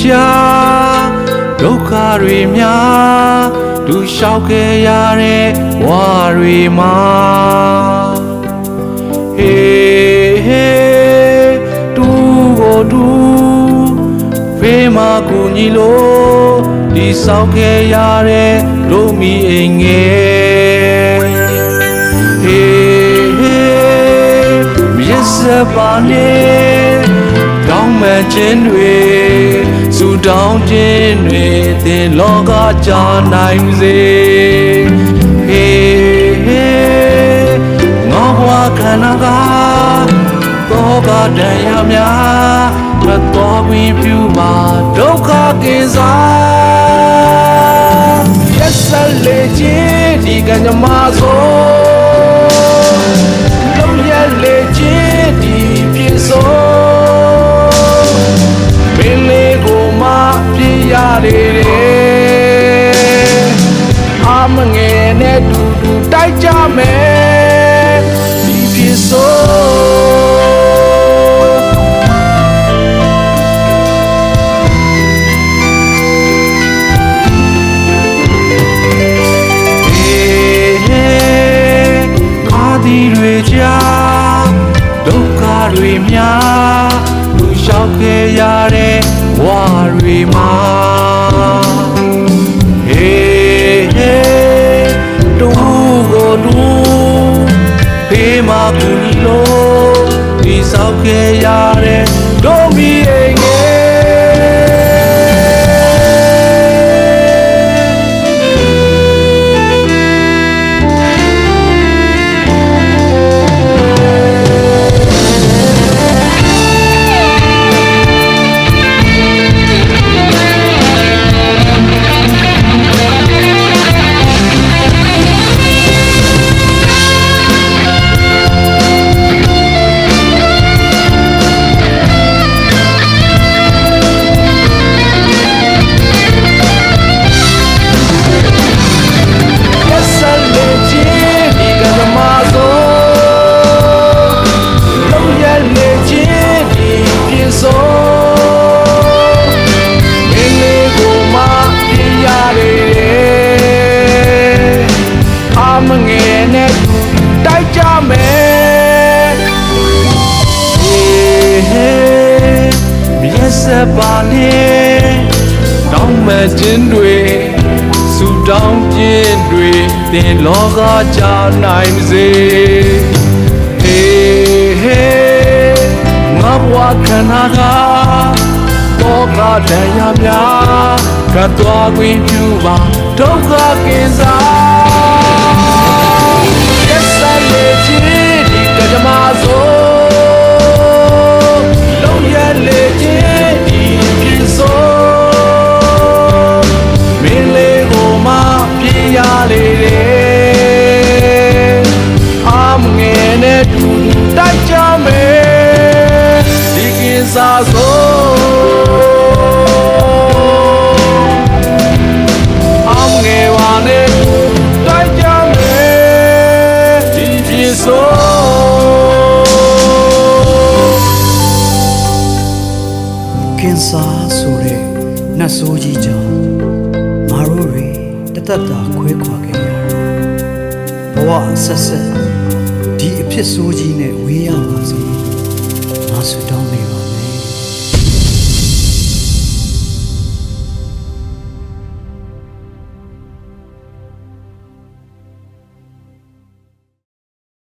ကြားဒုက္ခတွေများလူလျှောက်ခဲ့ရတဲ့ဘဝတွေမှာဟေးဟေးတူကိုတူဖေးမကူညီလို့ဒီဆောက်ခဲ့ရတဲ့တို့မီအိမ်ငယ်ဟေးဟေးမြစ်စပါနေတောင်းမဲ့ခြင်းတွေစူတောင်းခြင်းတွေသင်လောကကြာနိုင်စေဟေးဟေးငေါဘွားခန္ဓာကတော့ကတရားများမတော်ပြီးပြူပါဒုက္ခကင်းစားရက်စလေခြင်းဒီကညမဆိုလုံးရက်လေခြင်းဒီပြေဆုံးမင်းလေးကိုမှပြရရတယ်အမငယ်နဲ့တူတူတိုက်ကြမယ်ဒီပြေဆုံးတွေကြားဒုက္ခတွေများလူလျှောက်ခဲ့ရတဲ့ဘဝတွေမှာဟေးဟေးတူကိုတူဖေးမကူညီလို့ဒီဆောက်ခဲ့ရတဲ့တို့မီအိမ်ငယ်ဆက်ပါနေတောင်းမဲ့ခြင်းတွေစူတောင်းခြင်းတွေသင်လောကကြာနိုင်စေဟေးဟေးငါဘဝခန္ဓာကတော့ကတရားများကတော်ခွင့်ပြုပါဒုက္ခကင်းစားရက်စလေခြင်းဒီကကြမစိုးလုံးရလေခြင်းတိုက်ကြမယ်ဒီကင်းစားဆုံးအငယ်ဝါနဲ့တိုက်ကြမယ်ဒီပြေဆုံးကင်းစားဆိုတဲ့နတ်ဆိုးကြီးကြောင့်ငါတို့တွေတသက်တာခွဲခွာခဲ့ရတယ်ဘဝဆက်ဆက်ဒီအဖြစ်ဆိုးကြီးနဲ့ဝေးရပါစေငါဆုတောင်းနေပါ